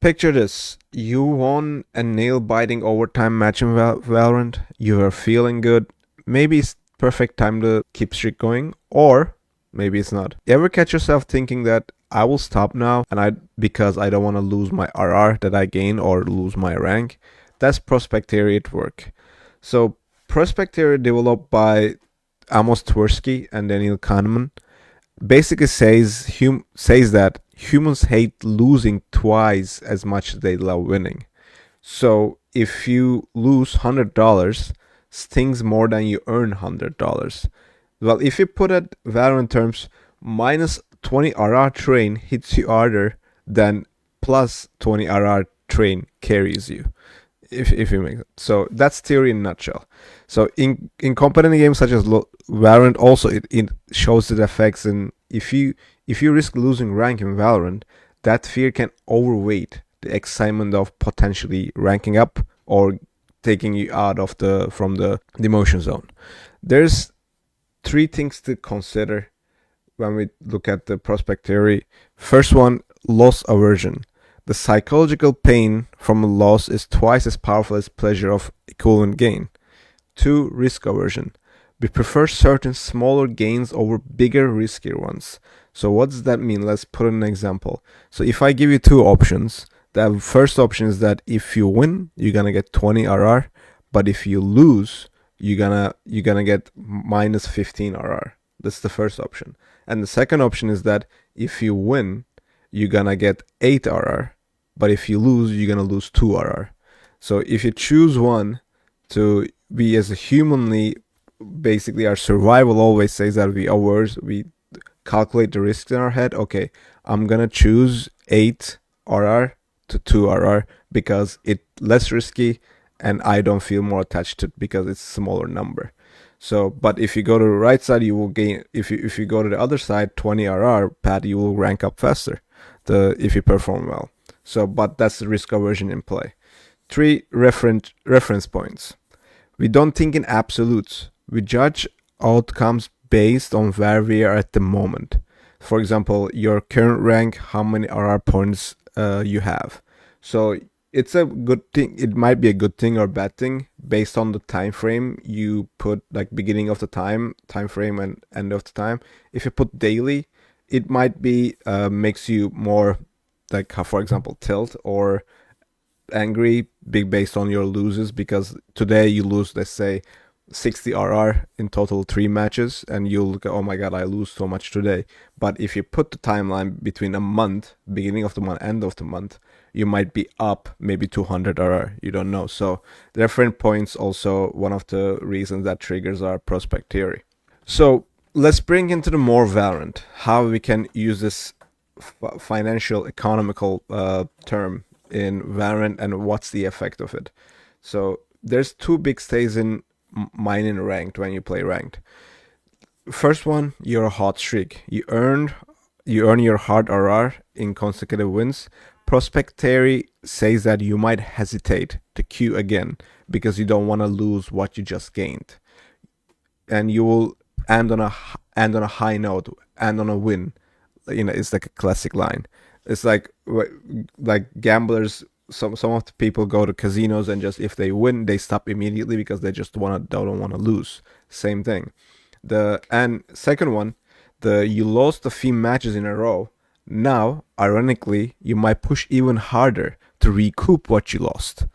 Picture this. You won a nail-biting overtime match in Valorant. You are feeling good. Maybe it's perfect time to keep streak going, or maybe it's not. You ever catch yourself thinking that I will stop now and I because I don't want to lose my RR that I gain or lose my rank? That's prospect theory at work. So prospect theory developed by Amos Tversky and Daniel Kahneman basically says that humans hate losing twice as much as they love winning. So if you lose $100, stings more than you earn $100. Well, if you put it Valorant terms, minus 20 RR train hits you harder than plus 20 RR train carries you. If you make it. So that's theory in a nutshell. So in competitive games such as Valorant, also it shows the effects. And if you risk losing rank in Valorant, that fear can overweight the excitement of potentially ranking up or taking you out of the demotion zone. There's three things to consider when we look at the prospect theory. First one, loss aversion. The psychological pain from a loss is twice as powerful as pleasure of equivalent gain. 2. Risk aversion. We prefer certain smaller gains over bigger, riskier ones. So what does that mean? Let's put an example. So if I give you two options, the first option is that if you win, you're gonna get 20 RR, but if you lose, you're gonna get minus 15 RR. That's the first option. And the second option is that if you win, you're gonna get 8 RR, but if you lose, you're gonna lose 2 RR. So if you choose one to be as a humanly, basically our survival always says that we calculate the risks in our head. Okay, I'm gonna choose 8 RR to 2 RR because it's less risky and I don't feel more attached to it because it's a smaller number. So, but if you go to the right side, you will gain. If you go to the other side, 20 RR, Pat, you will rank up faster. If you perform well. So, but that's the risk aversion in play. 3. Reference points. We don't think in absolutes. We judge outcomes based on where we are at the moment. For example, your current rank, how many RR points you have. So it's a good thing. It might be a good thing or bad thing based on the time frame you put, like beginning of the time frame and end of the time. If you put daily, it might be makes you more like, for example, tilt or angry big based on your loses, because today you lose, let's say, 60 RR in total 3 matches, and you'll go, oh my god, I lose so much today. But if you put the timeline between a month, beginning of the month, end of the month, you might be up maybe 200 RR. You don't know. So the reference points also one of the reasons that triggers our prospect theory. So let's bring into the more Valorant how we can use this financial economical term in Valorant and what's the effect of it. So there's two big stages in mining ranked when you play ranked. First one, you're a hot streak. You earn your hard RR in consecutive wins. Prospect theory says that you might hesitate to queue again because you don't want to lose what you just gained, and you will end on a high note, end on a win. It's like a classic line. It's like gamblers. Some of the people go to casinos and just if they win, they stop immediately because they just don't want to lose. Same thing. And second one, you lost a few matches in a row. Now, ironically, you might push even harder to recoup what you lost.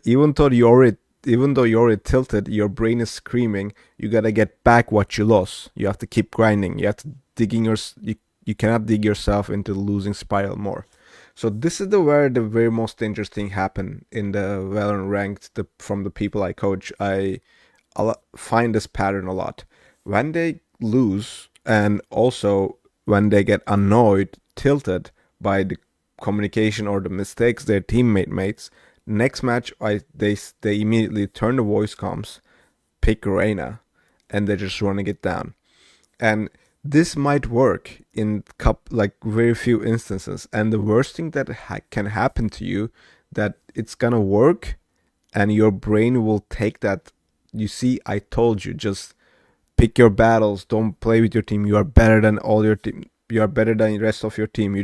Even though you already tilted, your brain is screaming, you gotta get back what you lost. You have to keep grinding. You have to you cannot dig yourself into the losing spiral more. So this is where the very most dangerous thing happen in the Valorant ranked. From the people I coach, I find this pattern a lot. When they lose, and also when they get annoyed, tilted by the communication or the mistakes their teammate makes, next match they immediately turn the voice comms, pick Reina, and they're just running it down. And this might work in like very few instances, and the worst thing that can happen to you, that it's gonna work and your brain will take that, you see, I told you, just pick your battles, don't play with your team, you are better than all your team, you are better than the rest of your team,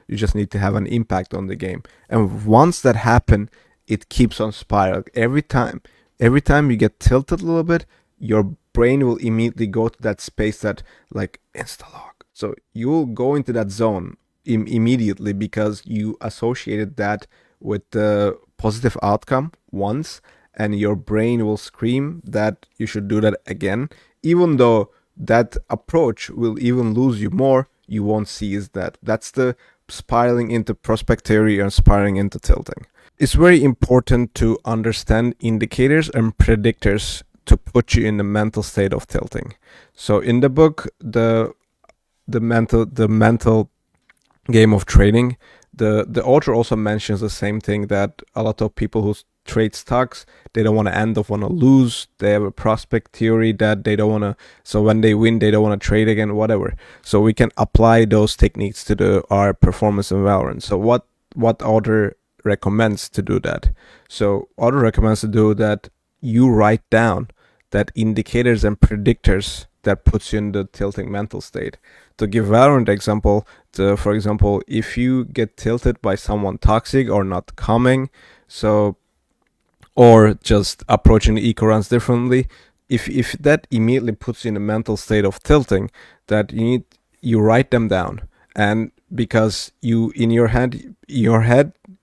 You just need to have an impact on the game. And once that happens, it keeps on spiraling. Every time you get tilted a little bit, your brain will immediately go to that space that like insta-log. So you will go into that zone immediately because you associated that with the positive outcome once, and your brain will scream that you should do that again, even though that approach will even lose you more. You won't see is that's the spiraling into prospect theory and spiraling into tilting. It's very important to understand indicators and predictors to put you in the mental state of tilting. So in the book, the mental game of trading, the author also mentions the same thing, that a lot of people who trade stocks, they don't want to end up want to lose. They have a prospect theory that they don't want to, so when they win they don't want to trade again, whatever. So we can apply those techniques to our performance in Valorant. So what author recommends to do that? So author recommends to do that you write down that indicators and predictors that puts you in the tilting mental state. To give Valorant example, for example, if you get tilted by someone toxic or not coming, so or just approaching the eco runs differently, if that immediately puts you in a mental state of tilting, that you write them down. And because you in your head,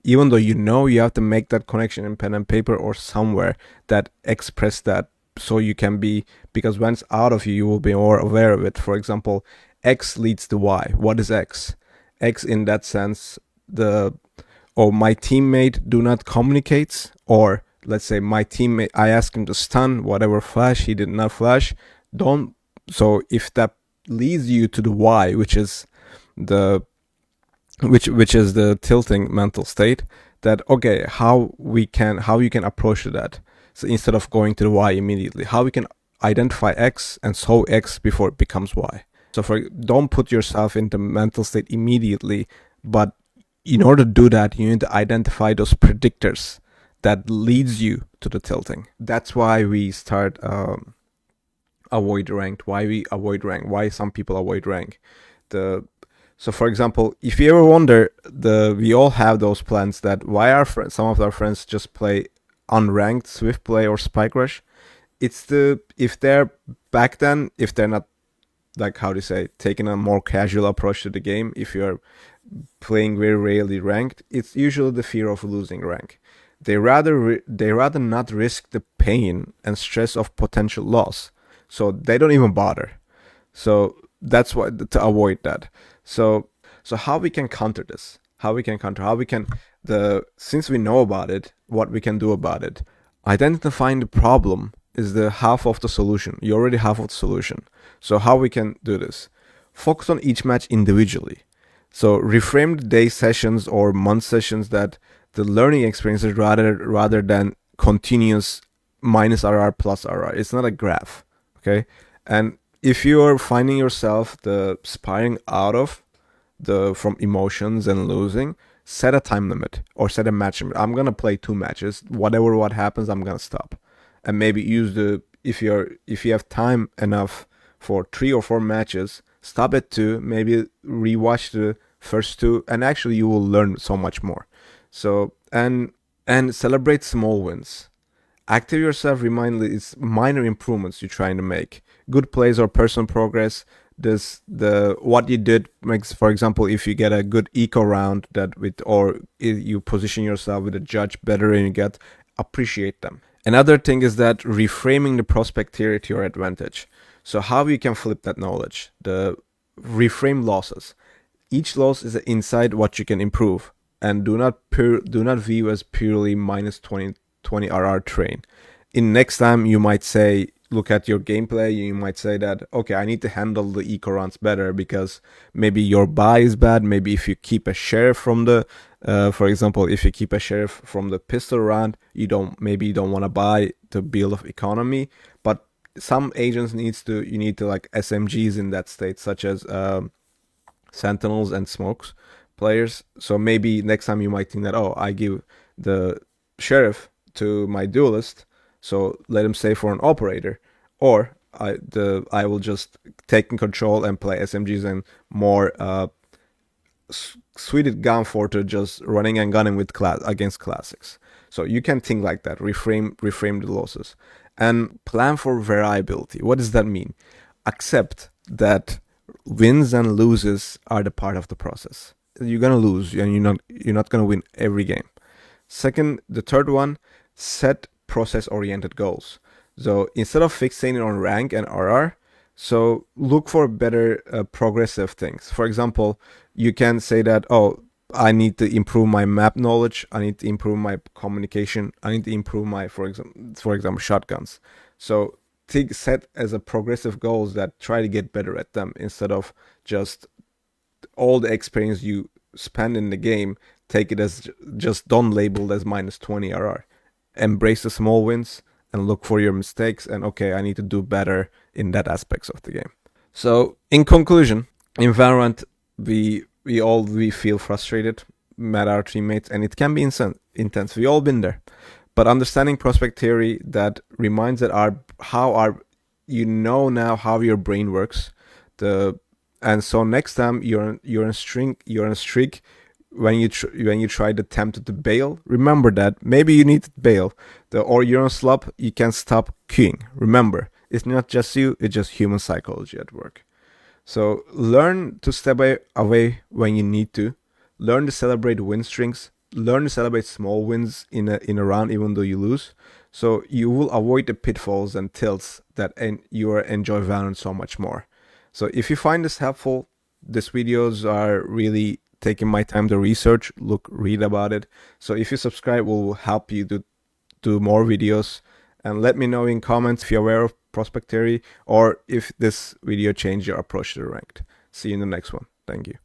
even though you have to make that connection in pen and paper or somewhere that express that, so you can be, because when it's out of you, you will be more aware of it. For example, X leads to Y. What is X? X in that sense, my teammate do not communicates, or let's say my teammate, I ask him to stun whatever flash, he did not flash. Don't. So if that leads you to the Y, which is the tilting mental state, that okay, how you can approach that. So instead of going to the Y immediately, how we can identify X and solve X before it becomes Y. So don't put yourself in the mental state immediately, but in order to do that, you need to identify those predictors that leads you to the tilting. That's why we start avoid ranked. Why some people avoid rank. So for example, if you ever wonder, we all have those plans that why some of our friends just play unranked Swift Play or Spike Rush. It's if they're back then, if they're not, like, how do you say, taking a more casual approach to the game, if you're playing very rarely ranked, it's usually the fear of losing rank. They rather not risk the pain and stress of potential loss, so they don't even bother. So that's why, to avoid that. So how we can counter this? Since we know about it, what we can do about it? Identifying the problem is the half of the solution. You're already half of the solution. So how we can do this? Focus on each match individually. So reframe the day sessions or month sessions that the learning experiences rather than continuous minus RR plus RR. It's not a graph, okay? And if you're finding yourself the spiraling out of from emotions and losing, set a time limit or set a match limit. I'm gonna play 2 matches. What happens, I'm gonna stop. And maybe use if you have time enough for 3 or 4 matches, stop at 2, maybe rewatch the first 2, and actually you will learn so much more. So and celebrate small wins. Active yourself, remind it's minor improvements you're trying to make. Good plays or personal progress. What you did makes, for example, if you get a good eco round or you position yourself with a judge better and you appreciate them. Another thing is that reframing the prospect theory to your advantage. So how you can flip that knowledge? The reframe losses. Each loss is an insight what you can improve, and do not view as purely minus 20 RR train. In next time you might say, look at your gameplay, you might say that, okay, I need to handle the eco runs better because maybe your buy is bad. Maybe if you keep a sheriff from for example, if you keep a sheriff from the pistol round, you don't want to buy the build of economy. But some agents you need to like SMGs in that state, such as sentinels and smokes players. So maybe next time you might think that, I give the sheriff to my duelist, so let him save for an operator, or I will just take in control and play SMGs and more suited gun for to just running and gunning with against classics. So you can think like that, reframe the losses, and plan for variability. What does that mean? Accept that wins and loses are the part of the process. You're gonna lose, and you're not gonna win every game. Second, the third one, set process-oriented goals. So instead of fixating on rank and RR, so look for better progressive things. For example, you can say that, oh, I need to improve my map knowledge. I need to improve my communication. I need to improve my, for example, shotguns. So set as a progressive goals that try to get better at them instead of just all the experience you spend in the game. Take it as just don't label as minus 20 RR. Embrace the small wins and look for your mistakes, and okay, I need to do better in that aspects of the game. So in conclusion, in Valorant, we feel frustrated, met our teammates, and it can be intense. We all been there. But understanding prospect theory that reminds that now how your brain works. And so next time you're in a streak, when you try to attempt to bail, remember that maybe you need to bail. Or you're on slump, you can stop queuing. Remember, it's not just you, it's just human psychology at work. So learn to step away when you need to. Learn to celebrate win streaks. Learn to celebrate small wins in a round, even though you lose. So you will avoid the pitfalls and tilts that you enjoy Valorant so much more. So if you find this helpful, these videos are really taking my time to research, read about it. So if you subscribe, will help you to do more videos. And let me know in comments if you're aware of prospect theory or if this video changed your approach to the ranked. See you in the next one. Thank you.